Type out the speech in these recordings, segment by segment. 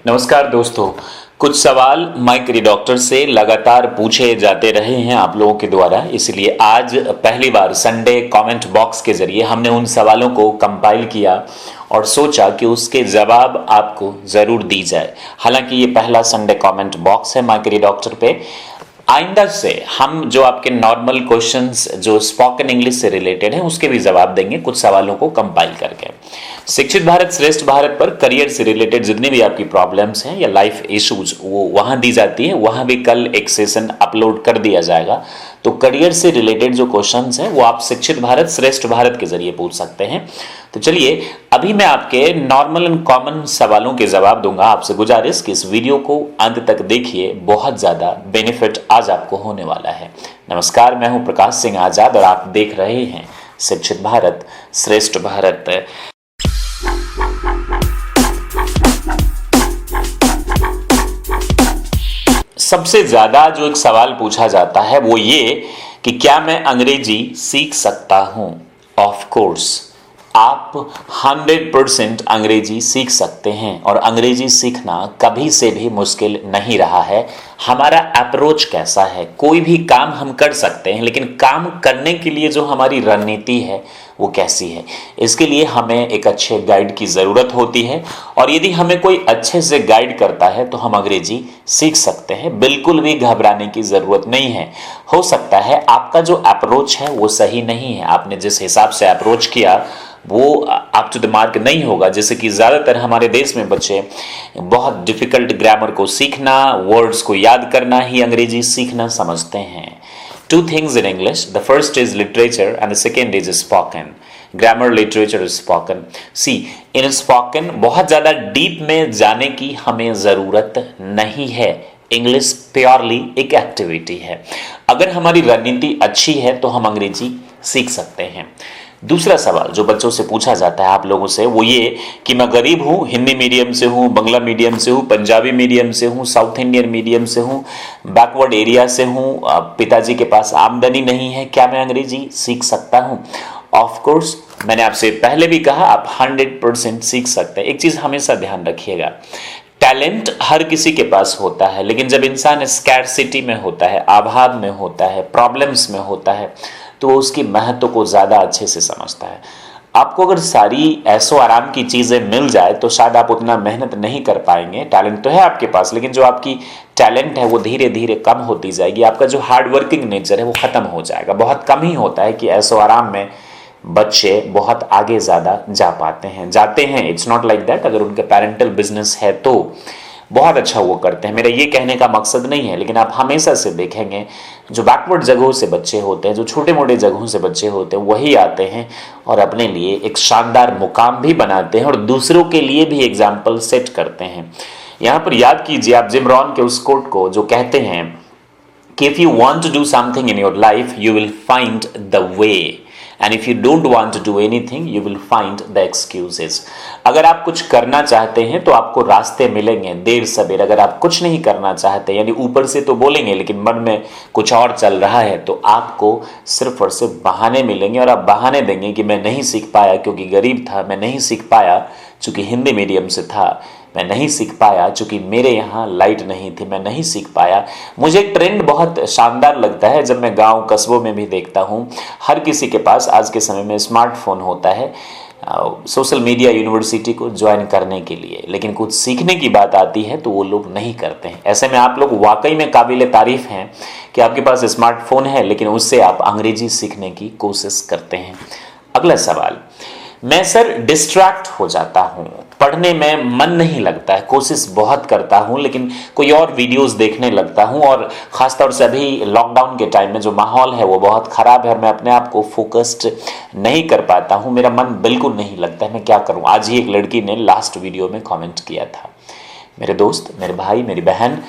नमस्कार दोस्तों। कुछ सवाल माई करियर डॉक्टर से लगातार पूछे जाते रहे हैं आप लोगों के द्वारा, इसलिए आज पहली बार संडे कमेंट बॉक्स के जरिए हमने उन सवालों को कंपाइल किया और सोचा कि उसके जवाब आपको ज़रूर दी जाए। हालांकि ये पहला संडे कमेंट बॉक्स है माई करियर डॉक्टर पे। आइंदा से हम जो आपके नॉर्मल क्वेश्चंस जो स्पोकन इंग्लिश से रिलेटेड हैं उसके भी जवाब देंगे कुछ सवालों को कंपाइल करके। शिक्षित भारत श्रेष्ठ भारत पर करियर से रिलेटेड जितनी भी आपकी प्रॉब्लम्स हैं या लाइफ इश्यूज वो वहां दी जाती है, वहां भी कल एक सेशन अपलोड कर दिया जाएगा। तो करियर से रिलेटेड जो क्वेश्चंस हैं वो आप शिक्षित भारत श्रेष्ठ भारत के जरिए पूछ सकते हैं। तो चलिए अभी मैं आपके नॉर्मल एंड कॉमन सवालों के जवाब दूंगा। आपसे गुजारिश कि इस वीडियो को अंत तक देखिए, बहुत ज्यादा बेनिफिट आज आपको होने वाला है। नमस्कार, मैं हूं प्रकाश सिंह आजाद और आप देख रहे हैं शिक्षित भारत श्रेष्ठ भारत। सबसे ज्यादा जो एक सवाल पूछा जाता है वो ये कि क्या मैं अंग्रेजी सीख सकता हूं? ऑफ कोर्स आप 100% अंग्रेजी सीख सकते हैं और अंग्रेजी सीखना कभी से भी मुश्किल नहीं रहा है। हमारा अप्रोच कैसा है, कोई भी काम हम कर सकते हैं, लेकिन काम करने के लिए जो हमारी रणनीति है वो कैसी है, इसके लिए हमें एक अच्छे गाइड की ज़रूरत होती है। और यदि हमें कोई अच्छे से गाइड करता है तो हम अंग्रेजी सीख सकते हैं। बिल्कुल भी घबराने की ज़रूरत नहीं है। हो सकता है आपका जो अप्रोच है वो सही नहीं है, आपने जिस हिसाब से अप्रोच किया वो अप टू द मार्क नहीं होगा। जैसे कि ज़्यादातर हमारे देश में बच्चे बहुत डिफिकल्ट ग्रामर को सीखना, वर्ड्स को याद करना ही अंग्रेजी सीखना समझते हैं। Two things in English. The first is literature and the second is spoken. Grammar, literature, spoken. See, in spoken बहुत ज़्यादा डीप में जाने की हमें ज़रूरत नहीं है। इंग्लिश प्योरली एक एक्टिविटी है। अगर हमारी रणनीति अच्छी है तो हम अंग्रेजी सीख सकते हैं। दूसरा सवाल जो बच्चों से पूछा जाता है आप लोगों से वो ये कि मैं गरीब हूँ, हिंदी मीडियम से हूँ, बंगला मीडियम से हूँ, पंजाबी मीडियम से हूँ, साउथ इंडियन मीडियम से हूँ, बैकवर्ड एरिया से हूँ, पिताजी के पास आमदनी नहीं है, क्या मैं अंग्रेजी सीख सकता हूँ? ऑफ कोर्स, मैंने आपसे पहले भी कहा आप 100% सीख सकते हैं। एक चीज़ हमेशा ध्यान रखिएगा, टैलेंट हर किसी के पास होता है, लेकिन जब इंसान स्कैरसिटी में होता है, अभाव में होता है, प्रॉब्लम्स में होता है, तो उसकी महत्व को ज़्यादा अच्छे से समझता है। आपको अगर सारी ऐसो आराम की चीज़ें मिल जाए तो शायद आप उतना मेहनत नहीं कर पाएंगे। टैलेंट तो है आपके पास, लेकिन जो आपकी टैलेंट है वो धीरे धीरे कम होती जाएगी। आपका जो हार्ड वर्किंग नेचर है वो ख़त्म हो जाएगा। बहुत कम ही होता है कि ऐसो आराम में बच्चे बहुत आगे ज़्यादा जाते हैं। It's not like that. अगर उनके पेरेंटल बिजनेस है तो बहुत अच्छा वो करते हैं, मेरा ये कहने का मकसद नहीं है। लेकिन आप हमेशा से देखेंगे जो बैकवर्ड जगहों से बच्चे होते हैं, जो छोटे मोटे जगहों से बच्चे होते हैं, वही आते हैं और अपने लिए एक शानदार मुकाम भी बनाते हैं और दूसरों के लिए भी एग्जाम्पल सेट करते हैं। यहाँ पर याद कीजिए आप जिम रॉन के उस कोट को जो कहते हैं कि if you want to do something in your life you will find the way, and if you don't want to do anything you will find the excuses. अगर आप कुछ करना चाहते हैं तो आपको रास्ते मिलेंगे देर सवेर। अगर आप कुछ नहीं करना चाहते, यानी ऊपर से तो बोलेंगे लेकिन मन में कुछ और चल रहा है, तो आपको सिर्फ और सिर्फ बहाने मिलेंगे। और आप बहाने देंगे कि मैं नहीं सीख पाया क्योंकि गरीब था, मैं नहीं सीख पाया चूंकि हिंदी मीडियम से था, मैं नहीं सीख पाया चूंकि मेरे यहाँ लाइट नहीं थी, मैं नहीं सीख पाया। मुझे एक ट्रेंड बहुत शानदार लगता है जब मैं गांव कस्बों में भी देखता हूँ, हर किसी के पास आज के समय में स्मार्टफोन होता है सोशल मीडिया यूनिवर्सिटी को ज्वाइन करने के लिए, लेकिन कुछ सीखने की बात आती है तो वो लोग नहीं करते हैं। ऐसे में आप लोग वाकई में काबिल तारीफ हैं कि आपके पास स्मार्टफोन है, लेकिन उससे आप अंग्रेजी सीखने की कोशिश करते हैं। अगला सवाल, मैं सर डिस्ट्रैक्ट हो जाता हूँ, पढ़ने में मन नहीं लगता है, कोशिश बहुत करता हूँ लेकिन कोई और वीडियोस देखने लगता हूँ, और ख़ासतौर से अभी लॉकडाउन के टाइम में जो माहौल है वो बहुत ख़राब है और मैं अपने आप को फोकस्ड नहीं कर पाता हूँ, मेरा मन बिल्कुल नहीं लगता है, मैं क्या करूँ? आज ही एक लड़की ने लास्ट वीडियो में कॉमेंट किया था। मेरे दोस्त, मेरे भाई, मेरी बहन,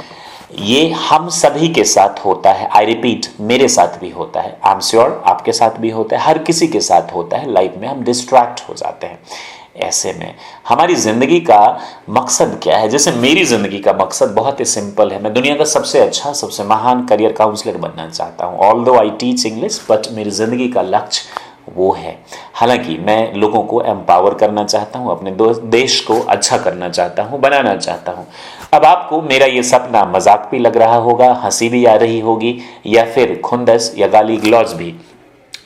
ये हम सभी के साथ होता है। आई रिपीट, मेरे साथ भी होता है, आई एम श्योर आपके साथ भी होता है, हर किसी के साथ होता है। लाइफ में हम डिस्ट्रैक्ट हो जाते हैं। ऐसे में हमारी ज़िंदगी का मकसद क्या है? जैसे मेरी ज़िंदगी का मकसद बहुत ही सिंपल है, मैं दुनिया का सबसे अच्छा, सबसे महान करियर काउंसलर बनना चाहता हूँ। Although I teach English, but मेरी ज़िंदगी का लक्ष्य वो है। हालांकि मैं लोगों को एम्पावर करना चाहता हूँ, अपने देश को अच्छा करना चाहता हूँ, बनाना चाहता हूँ। अब आपको मेरा ये सपना मजाक भी लग रहा होगा, हंसी भी आ रही होगी, या फिर खुंदस या गाली गलौज भी।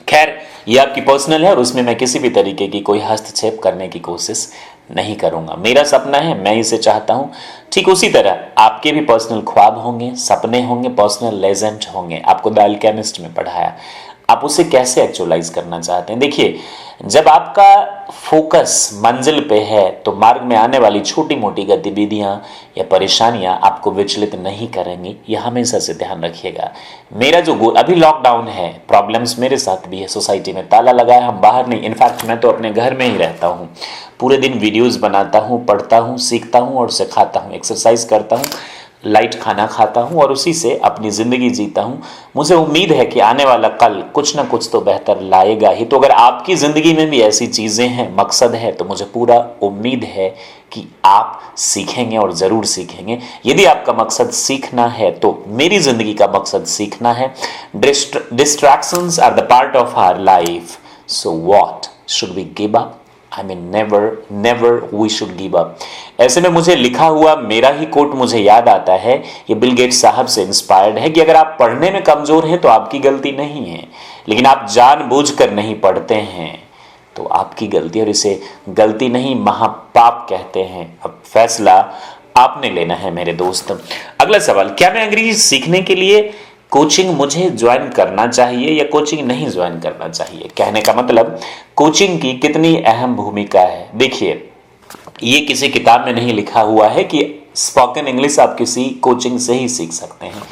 खैर, ये आपकी पर्सनल है और उसमें मैं किसी भी तरीके की कोई हस्तक्षेप करने की कोशिश नहीं करूंगा। मेरा सपना है, मैं इसे चाहता हूं। ठीक उसी तरह आपके भी पर्सनल ख्वाब होंगे, सपने होंगे, पर्सनल लेजेंड होंगे। आपको द अल्केमिस्ट में पढ़ाया, आप उसे कैसे एक्चुअलाइज करना चाहते हैं। देखिए, जब आपका फोकस मंजिल पे है तो मार्ग में आने वाली छोटी मोटी गतिविधियां या परेशानियां आपको विचलित नहीं करेंगी। यह हमेशा से ध्यान रखिएगा। मेरा जो गोल, अभी लॉकडाउन है, प्रॉब्लम्स मेरे साथ भी है, सोसाइटी में ताला लगा है, हम बाहर नहीं, इनफैक्ट मैं तो अपने घर में ही रहता हूँ, पूरे दिन वीडियोस बनाता हूँ, पढ़ता हूँ, सीखता हूँ और सिखाता हूँ, एक्सरसाइज करता हूँ, लाइट खाना खाता हूँ और उसी से अपनी ज़िंदगी जीता हूँ। मुझे उम्मीद है कि आने वाला कल कुछ ना कुछ तो बेहतर लाएगा ही। तो अगर आपकी ज़िंदगी में भी ऐसी चीज़ें हैं, मकसद है, तो मुझे पूरा उम्मीद है कि आप सीखेंगे और ज़रूर सीखेंगे। यदि आपका मकसद सीखना है तो मेरी ज़िंदगी का मकसद सीखना है। Distractions are the part of our life, so what should we give up? I mean, never we should give up। ऐसे में मुझे लिखा हुआ मेरा ही कोट मुझे याद आता है, ये बिल गेट्स साहब से इंस्पायर्ड है, कि अगर आप पढ़ने में कमजोर हैं तो आपकी गलती नहीं है, लेकिन आप जानबूझकर नहीं पढ़ते हैं तो आपकी गलती, और इसे गलती नहीं महापाप कहते हैं। अब फैसला आपने लेना है मेरे दोस्त। अगला सवाल, क्या मैं अंग्रेजी सीखने के लिए कोचिंग मुझे ज्वाइन करना चाहिए या कोचिंग नहीं ज्वाइन करना चाहिए? कहने का मतलब, कोचिंग की कितनी अहम भूमिका है। देखिए, ये किसी किताब में नहीं लिखा हुआ है कि स्पोकन इंग्लिश आप किसी कोचिंग से ही सीख सकते हैं।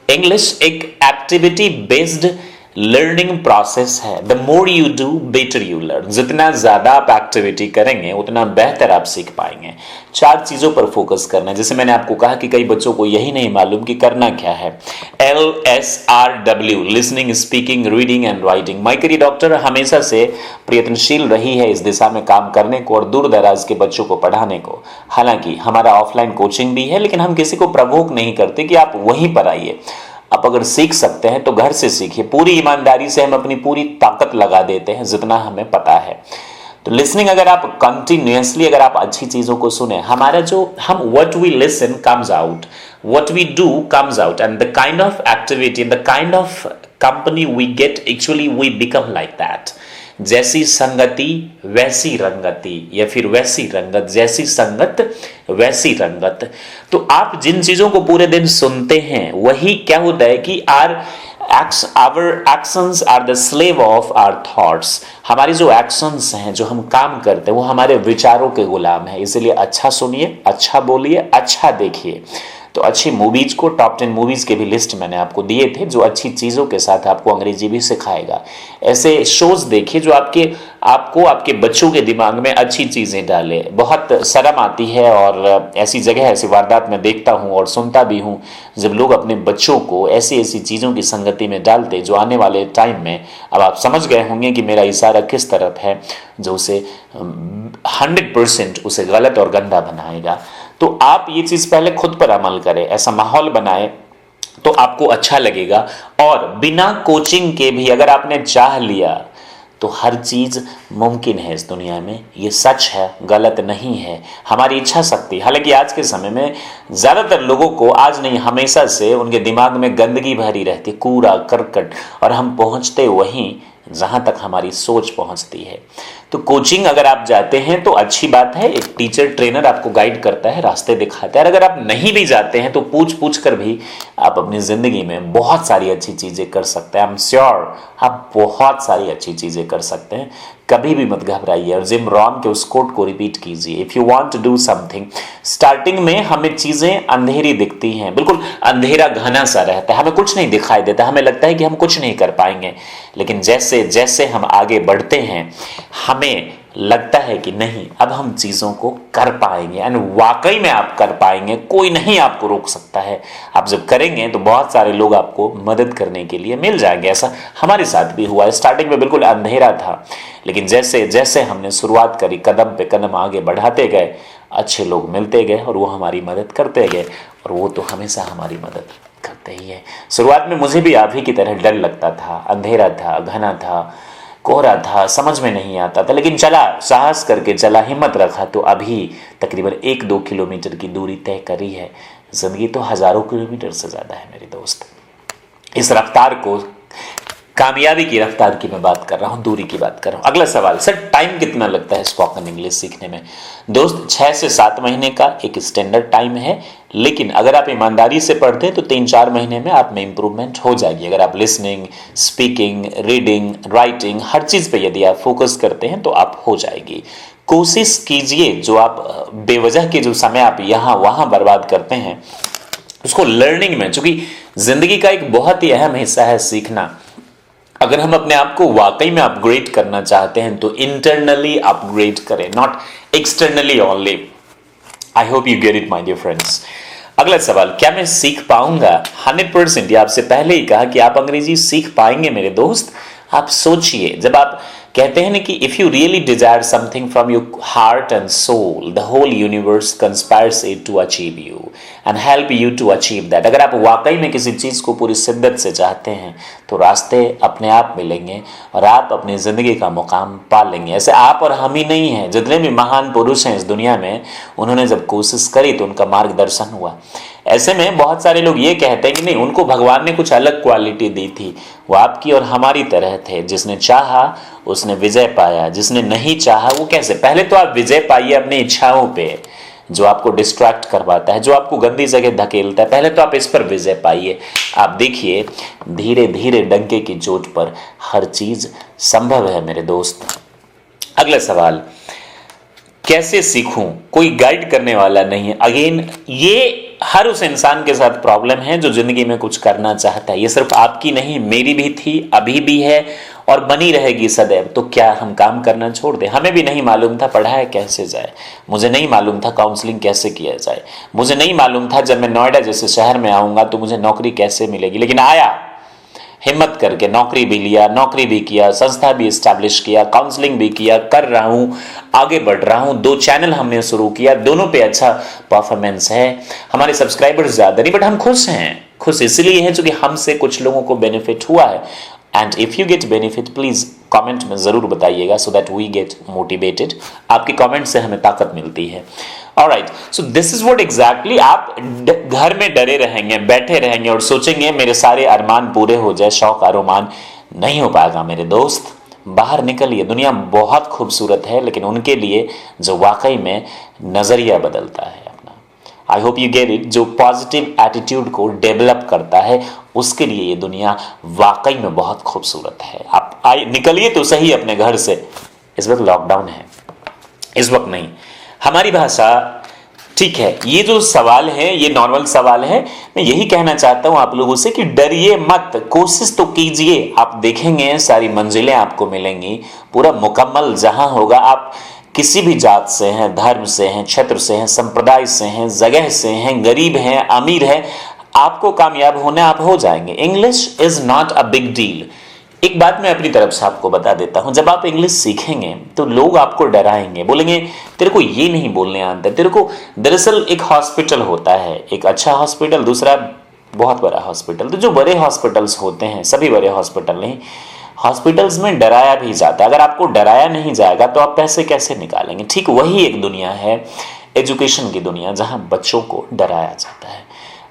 इंग्लिश एक एक्टिविटी बेस्ड लर्निंग प्रोसेस है। The more you do better you learn. जितना ज्यादा आप एक्टिविटी करेंगे उतना बेहतर आप सीख पाएंगे। 4 चीजों पर फोकस करना है। जैसे मैंने आपको कहा कि कई बच्चों को यही नहीं मालूम कि करना क्या है। LSRW, listening, speaking, reading and writing. My career doctor हमेशा से प्रयत्नशील रही है इस दिशा में काम करने को और दूर दराज के बच्चों को पढ़ाने को। हालांकि हमारा ऑफलाइन कोचिंग भी है, लेकिन हम किसी को प्रवोक नहीं करते कि आप वहीं पर आइए। आप अगर सीख सकते हैं तो घर से सीखिए। पूरी ईमानदारी से हम अपनी पूरी ताकत लगा देते हैं जितना हमें पता है। तो लिसनिंग, अगर आप कंटिन्यूअसली, अगर आप अच्छी चीजों को सुने, हमारा जो हम what we listen comes out, what we do comes out, and the kind of activity, the kind of company we get, actually we become like that. जैसी संगति वैसी रंगति, या फिर वैसी रंगत, जैसी संगत वैसी रंगत। तो आप जिन चीजों को पूरे दिन सुनते हैं, वही क्या होता है कि our actions are the slave of our thoughts। हमारी जो एक्शंस हैं, जो हम काम करते हैं, वो हमारे विचारों के गुलाम है। इसलिए अच्छा सुनिए, अच्छा बोलिए, अच्छा देखिए। तो अच्छी मूवीज को, टॉप 10 मूवीज के भी लिस्ट मैंने आपको दिए थे, जो अच्छी चीज़ों के साथ आपको अंग्रेजी भी सिखाएगा। ऐसे शोज देखिए जो आपको आपके बच्चों के दिमाग में अच्छी चीज़ें डाले। बहुत शर्म आती है, और ऐसी जगह, ऐसी वारदात मैं देखता हूँ और सुनता भी हूँ, जब लोग अपने बच्चों को ऐसी ऐसी चीज़ों की संगति में डालते जो आने वाले टाइम में, अब आप समझ गए होंगे कि मेरा इशारा किस तरफ है, जो उसे 100% उसे गलत और गंदा बनाएगा। तो आप ये चीज पहले खुद पर अमल करें, ऐसा माहौल बनाए तो आपको अच्छा लगेगा। और बिना कोचिंग के भी अगर आपने चाह लिया तो हर चीज मुमकिन है इस दुनिया में। ये सच है, गलत नहीं है। हमारी इच्छा शक्ति, हालांकि आज के समय में ज्यादातर लोगों को, आज नहीं हमेशा से, उनके दिमाग में गंदगी भरी रहती, कूड़ा करकट, और हम पहुंचते वहीं जहां तक हमारी सोच पहुंचती है। तो कोचिंग अगर आप जाते हैं तो अच्छी बात है, एक टीचर ट्रेनर आपको गाइड करता है, रास्ते दिखाता है। और अगर आप नहीं भी जाते हैं तो पूछ कर भी आप अपनी जिंदगी में बहुत सारी अच्छी चीजें कर सकते हैं। आई एम श्योर आप बहुत सारी अच्छी चीजें कर सकते हैं। कभी भी मत घबराइए और जिम रॉन के उस कोट को रिपीट कीजिए, if you want to do something. Starting में हमें चीजें अंधेरी दिखती हैं, बिल्कुल अंधेरा घना सा रहता है, हमें कुछ नहीं दिखाई देता, हमें लगता है कि हम कुछ नहीं कर पाएंगे। लेकिन जैसे जैसे हम आगे बढ़ते हैं, हमें लगता है कि नहीं, अब हम चीजों को कर पाएंगे, एंड वाकई में आप कर पाएंगे। कोई नहीं आपको रोक सकता है। आप जब करेंगे तो बहुत सारे लोग आपको मदद करने के लिए मिल जाएंगे। ऐसा हमारे साथ भी हुआ। स्टार्टिंग में बिल्कुल अंधेरा था, लेकिन जैसे जैसे हमने शुरुआत करी, कदम पे कदम आगे बढ़ाते गए, अच्छे लोग मिलते गए और वो हमारी मदद करते गए, और वो तो हमेशा हमारी मदद करते ही है। शुरुआत में मुझे भी आप ही की तरह डर लगता था, अंधेरा था, घना था, कोहरा था, समझ में नहीं आता था, लेकिन चला, साहस करके चला, हिम्मत रखा तो अभी तकरीबन 1-2 किलोमीटर की दूरी तय करी है। जिंदगी तो हजारों किलोमीटर से ज़्यादा है मेरे दोस्त। इस रफ्तार को, कामयाबी की रफ्तार की मैं बात कर रहा हूँ, दूरी की बात कर रहा हूँ। अगला सवाल, सर टाइम कितना लगता है स्पोकन इंग्लिश सीखने में? दोस्त 6 से 7 महीने का एक स्टैंडर्ड टाइम है, लेकिन अगर आप ईमानदारी से पढ़ते हैं तो 3-4 महीने में आप में इंप्रूवमेंट हो जाएगी। अगर आप लिसनिंग, स्पीकिंग, रीडिंग, राइटिंग, हर चीज़ पे यदि आप फोकस करते हैं तो आप हो जाएगी। कोशिश कीजिए, जो आप बेवजह के जो समय आप यहाँ वहाँ बर्बाद करते हैं उसको लर्निंग में, चूंकि जिंदगी का एक बहुत ही अहम हिस्सा है सीखना। अगर हम अपने आप को वाकई में अपग्रेड करना चाहते हैं तो इंटरनली अपग्रेड करें, not externally only. I hope you get it my dear friends. अगला सवाल, क्या मैं सीख पाऊंगा? 100%। ये आपसे पहले ही कहा कि आप अंग्रेजी सीख पाएंगे मेरे दोस्त। आप सोचिए, जब आप कहते हैं ना कि if you really desire something from your heart and soul, the whole universe conspires it to achieve you and help you to achieve that. अगर आप वाकई में किसी चीज को पूरी शिद्दत से चाहते हैं तो रास्ते अपने आप मिलेंगे और आप अपनी जिंदगी का मुकाम पा लेंगे। ऐसे आप और हम ही नहीं हैं, जितने भी महान पुरुष हैं इस दुनिया में, उन्होंने जब कोशिश करी तो उनका मार्गदर्शन हुआ। ऐसे में बहुत सारे लोग ये कहते हैं कि नहीं, उनको भगवान ने कुछ अलग क्वालिटी दी थी, वो आपकी और हमारी तरह थे। जिसने चाहा उसने विजय पाया, जिसने नहीं चाहा वो कैसे? पहले तो आप विजय पाइए अपनी इच्छाओं पे, जो आपको डिस्ट्रैक्ट करवाता है, जो आपको गंदी जगह धकेलता है, पहले तो आप इस पर विजय पाइए। आप देखिए, धीरे धीरे डंके की चोट पर हर चीज संभव है मेरे दोस्त। अगला सवाल, कैसे सीखूं? कोई गाइड करने वाला नहीं है। अगेन, ये हर उस इंसान के साथ प्रॉब्लम है जो जिंदगी में कुछ करना चाहता है। ये सिर्फ आपकी नहीं, मेरी भी थी, अभी भी है और बनी रहेगी सदैव। तो क्या हम काम करना छोड़ दें? हमें भी नहीं मालूम था पढ़ाया कैसे जाए, मुझे नहीं मालूम था काउंसलिंग कैसे किया जाए, मुझे नहीं मालूम था जब मैं नोएडा जैसे शहर में आऊंगा तो मुझे नौकरी कैसे मिलेगी, लेकिन आया, हिम्मत करके नौकरी भी लिया, नौकरी भी किया, संस्था भी इस्टेब्लिश किया, काउंसलिंग भी किया, कर रहा हूं, आगे बढ़ रहा हूं। 2 चैनल हमने शुरू किया, दोनों पे अच्छा परफॉर्मेंस है। हमारे सब्सक्राइबर्स ज्यादा नहीं, बट हम खुश हैं। खुश इसलिए हैं क्योंकि हमसे कुछ लोगों को बेनिफिट हुआ है। And if you get benefit, please comment में जरूर बताइएगा, so that we get motivated. आपके कमेंट से हमें ताकत मिलती है। Alright, so this is what exactly. आप घर में डरे रहेंगे, बैठे रहेंगे और सोचेंगे मेरे सारे अरमान पूरे हो जाए, शौक अरमान, नहीं हो पाएगा मेरे दोस्त। बाहर निकलिए, दुनिया बहुत खूबसूरत है, लेकिन उनके लिए जो वाकई में नजरिया बदलता है अपना, आई होप यू गेट इट, जो पॉजिटिव एटीट्यूड को डेवलप करता है, उसके लिए ये दुनिया वाकई में बहुत खूबसूरत है। आप निकलिए तो सही अपने घर से। इस वक्त लॉकडाउन है, इस वक्त नहीं। हमारी भाषा, ठीक है, ये जो सवाल है ये नॉर्मल सवाल है। मैं यही कहना चाहता हूं आप लोगों से कि डरिए मत, कोशिश तो कीजिए। आप देखेंगे सारी मंजिलें आपको मिलेंगी, पूरा मुकम्मल जहां होगा। आप किसी भी जात से हैं, धर्म से हैं, क्षेत्र से हैं, संप्रदाय से हैं, जगह से हैं, गरीब हैं, अमीर हैं, आपको कामयाब होना, आप हो जाएंगे। English is not a big deal. एक बात मैं अपनी तरफ से आपको बता देता हूं, जब आप इंग्लिश सीखेंगे तो लोग आपको डराएंगे, बोलेंगे तेरे को ये नहीं बोलने आता, तेरे को। दरअसल एक हॉस्पिटल होता है, एक अच्छा हॉस्पिटल, दूसरा बहुत बड़ा हॉस्पिटल। तो जो बड़े हॉस्पिटल्स होते हैं, सभी बड़े हॉस्पिटल नहीं, हॉस्पिटल्स में डराया भी जाता है। अगर आपको डराया नहीं जाएगा तो आप पैसे कैसे निकालेंगे? ठीक वही एक दुनिया है, एजुकेशन की दुनिया, जहां बच्चों को डराया जाता है।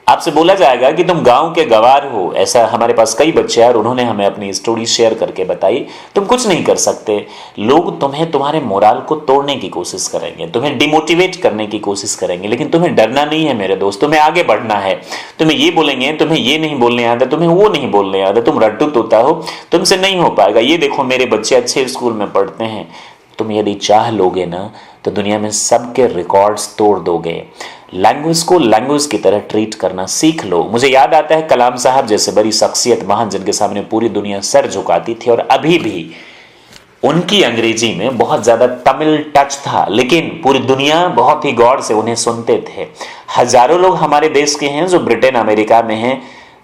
आपसे बोला जाएगा कि तुम गांव के गवार हो। ऐसा हमारे पास कई बच्चे हैं और उन्होंने हमें अपनी स्टोरी शेयर करके बताई। तुम कुछ नहीं कर सकते, लोग तुम्हें, तुम्हारे मोराल को तोड़ने की कोशिश करेंगे, तुम्हें डिमोटिवेट करने की कोशिश करेंगे, लेकिन तुम्हें डरना नहीं है मेरे दोस्त, तुम्हें आगे बढ़ना है। तुम्हें ये बोलेंगे तुम्हें ये नहीं बोलने आता, तुम्हें वो नहीं बोलने आता, तुम रट्टू तोता हो, तुमसे नहीं हो पाएगा। ये देखो मेरे बच्चे अच्छे स्कूल में पढ़ते हैं। तुम यदि चाह लोगे ना तो दुनिया में सबके रिकॉर्ड्स तोड़ दोगे। लैंग्वेज को लैंग्वेज की तरह ट्रीट करना सीख लो। मुझे याद आता है कलाम साहब जैसे बड़ी शख्सियत, महान, जिनके सामने पूरी दुनिया सर झुकाती थी, और अभी भी उनकी अंग्रेजी में बहुत ज्यादा तमिल टच था, लेकिन पूरी दुनिया बहुत ही गौर से उन्हें सुनते थे। हजारों लोग हमारे देश के हैं जो ब्रिटेन, अमेरिका में हैं,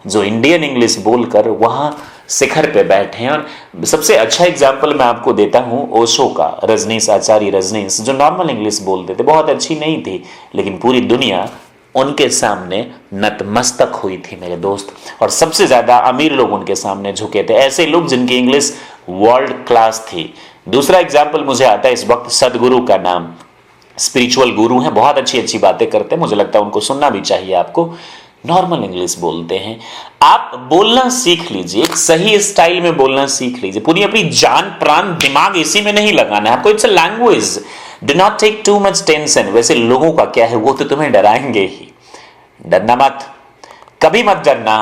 जो इंडियन इंग्लिश बोलकर वहां शिखर पे बैठे हैं। और सबसे अच्छा एग्जाम्पल मैं आपको देता हूं ओशो का, रजनीश, आचार्य रजनीश, जो नॉर्मल इंग्लिश बोलते थे, बहुत अच्छी नहीं थी, लेकिन पूरी दुनिया उनके सामने नतमस्तक हुई थी मेरे दोस्त। और सबसे ज्यादा अमीर लोग उनके सामने झुके थे, ऐसे लोग जिनकी इंग्लिश वर्ल्ड क्लास थी। दूसरा एग्जाम्पल मुझे आता है इस वक्त, सदगुरु का नाम, स्पिरिचुअल गुरु हैं, बहुत अच्छी अच्छी बातें करते हैं, मुझे लगता है उनको सुनना भी चाहिए आपको। नॉर्मल इंग्लिश बोलते हैं। आप बोलना सीख लीजिए, एक सही स्टाइल में बोलना सीख लीजिए। पूरी अपनी जान प्राण दिमाग इसी में नहीं लगाना है आपको। It's a language, do not take too much tension. वैसे लोगों का क्या है, वो तो तुम्हें डराएंगे ही, डरना मत, कभी मत डरना।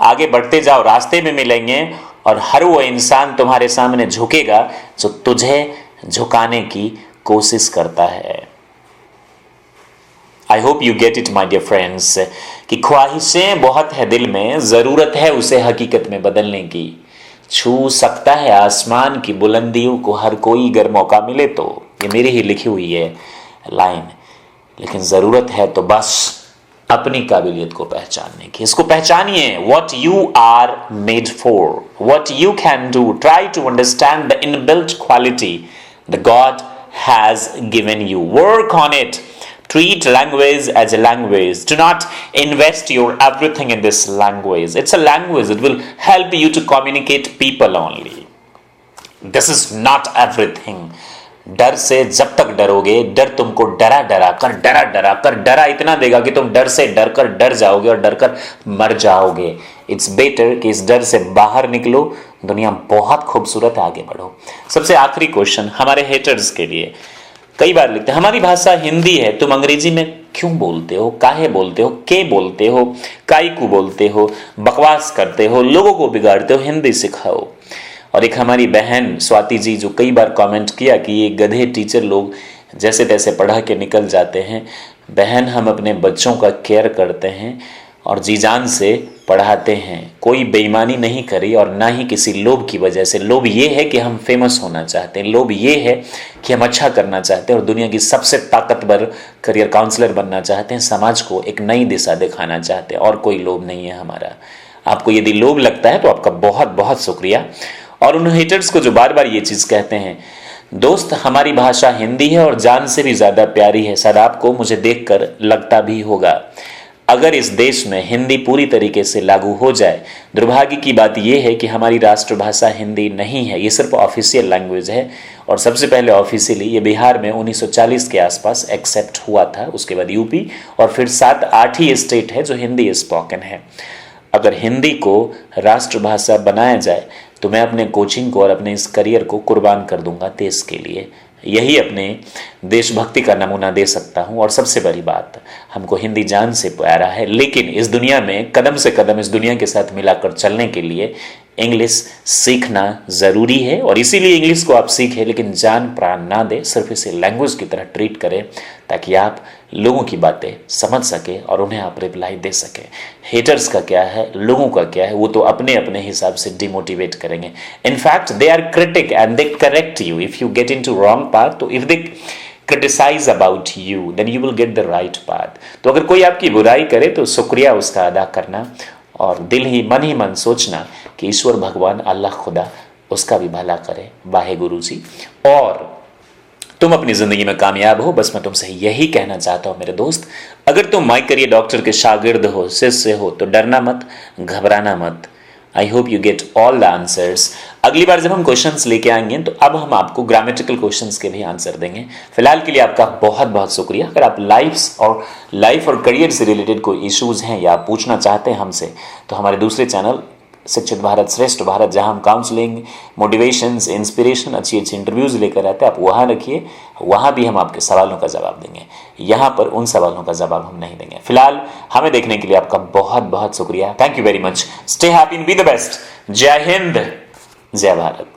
आगे बढ़ते जाओ, रास्ते में मिलेंगे और हर वो इंसान तुम्हारे सामने झुकेगा जो तुझे झुकाने की कोशिश करता है। I hope you get it my dear friends, कि ख्वाहिशें बहुत है दिल में, जरूरत है उसे हकीकत में बदलने की। छू सकता है आसमान की बुलंदियों को हर कोई अगर मौका मिले तो, ये मेरी ही लिखी हुई है लाइन, लेकिन जरूरत है तो बस अपनी काबिलियत को पहचानने की। इसको पहचानिए, what you are made for, what you can do, try to understand the inbuilt quality the God has given you. Work on it. Treat language as a language. Do not invest your everything in this language. It's a language. It will help you to communicate people only. This is not everything. डर से जब तक डरोगे, डर तुमको डरा कर डरा इतना देगा कि तुम डर से डर कर डर जाओगे और डर कर मर जाओगे। इट्स बेटर कि इस डर से बाहर निकलो, दुनिया बहुत खूबसूरत, आगे बढ़ो। सबसे आखिरी क्वेश्चन हमारे हेटर्स के लिए, कई बार लिखते हैं हमारी भाषा हिंदी है, तुम अंग्रेजी में क्यों बोलते हो, काहे बोलते हो, के बोलते हो, काईकू बोलते हो, बकवास करते हो, लोगों को बिगाड़ते हो, हिंदी सिखाओ। और एक हमारी बहन स्वाति जी जो कई बार कमेंट किया कि ये गधे टीचर लोग जैसे तैसे पढ़ा के निकल जाते हैं। बहन, हम अपने बच्चों का केयर करते हैं और जी जान से पढ़ाते हैं, कोई बेईमानी नहीं करी और ना ही किसी लोभ की वजह से। लोभ ये है कि हम फेमस होना चाहते हैं, लोभ ये है कि हम अच्छा करना चाहते हैं और दुनिया की सबसे ताकतवर करियर काउंसलर बनना चाहते हैं, समाज को एक नई दिशा दिखाना चाहते हैं, और कोई लोभ नहीं है हमारा। आपको यदि लोभ लगता है तो आपका बहुत बहुत शुक्रिया। और उन हेटर्स को जो बार बार ये चीज़ कहते हैं, दोस्त हमारी भाषा हिंदी है और जान से भी ज़्यादा प्यारी है, शायद आपको मुझे देखकर लगता भी होगा। अगर इस देश में हिंदी पूरी तरीके से लागू हो जाए, दुर्भाग्य की बात यह है कि हमारी राष्ट्रभाषा हिंदी नहीं है, ये सिर्फ ऑफिशियल लैंग्वेज है। और सबसे पहले ऑफिशियली ये बिहार में 1940 के आसपास एक्सेप्ट हुआ था, उसके बाद यूपी, और फिर 7-8 ही स्टेट है जो हिंदी स्पोकन है। अगर हिंदी को राष्ट्रभाषा बनाया जाए तो मैं अपने कोचिंग को और अपने इस करियर को कुर्बान कर दूंगा देश के लिए। यही अपने देशभक्ति का नमूना दे सकता हूं। और सबसे बड़ी बात, हमको हिंदी जान से प्यारा है, लेकिन इस दुनिया में कदम से कदम इस दुनिया के साथ मिलाकर चलने के लिए इंग्लिश सीखना ज़रूरी है। और इसीलिए इंग्लिश को आप सीखें, लेकिन जान प्राण ना दें, सिर्फ इसे लैंग्वेज की तरह ट्रीट करें ताकि आप लोगों की बातें समझ सके और उन्हें आप रिप्लाई दे सकें। हेटर्स का क्या है, लोगों का क्या है, वो तो अपने अपने हिसाब से डिमोटिवेट करेंगे। In fact they are critic and they correct you if you get into wrong path. तो if they criticise about you then you will get the right path. तो अगर कोई आपकी बुराई करे तो शुक्रिया उसका अदा करना और दिल ही मन सोचना कि ईश्वर भगवान अल्लाह खुदा उसका भी भला करे, वाहे गुरु जी, और तुम अपनी जिंदगी में कामयाब हो। बस मैं तुमसे यही कहना चाहता हूं मेरे दोस्त, अगर तुम माई करियर डॉक्टर के शागिर्द हो, शिष्य हो, तो डरना मत, घबराना मत। आई hope you get all the answers. अगली बार जब हम क्वेश्चंस लेके आएंगे तो अब हम आपको ग्रामेटिकल क्वेश्चंस के भी आंसर देंगे। फिलहाल के लिए आपका बहुत बहुत शुक्रिया। अगर आप लाइफ और करियर से रिलेटेड कोई इश्यूज हैं या आप पूछना चाहते हैं हमसे, तो हमारे दूसरे चैनल शिक्षित भारत श्रेष्ठ भारत, जहां हम काउंसलिंग, मोटिवेशंस, इंस्पिरेशन, अच्छी अच्छी इंटरव्यूज लेकर आते हैं, आप वहां रखिए, वहां भी हम आपके सवालों का जवाब देंगे। यहाँ पर उन सवालों का जवाब हम नहीं देंगे। फिलहाल हमें देखने के लिए आपका बहुत बहुत शुक्रिया। Thank you very much. Stay happy and be the best. जय हिंद, जय भारत।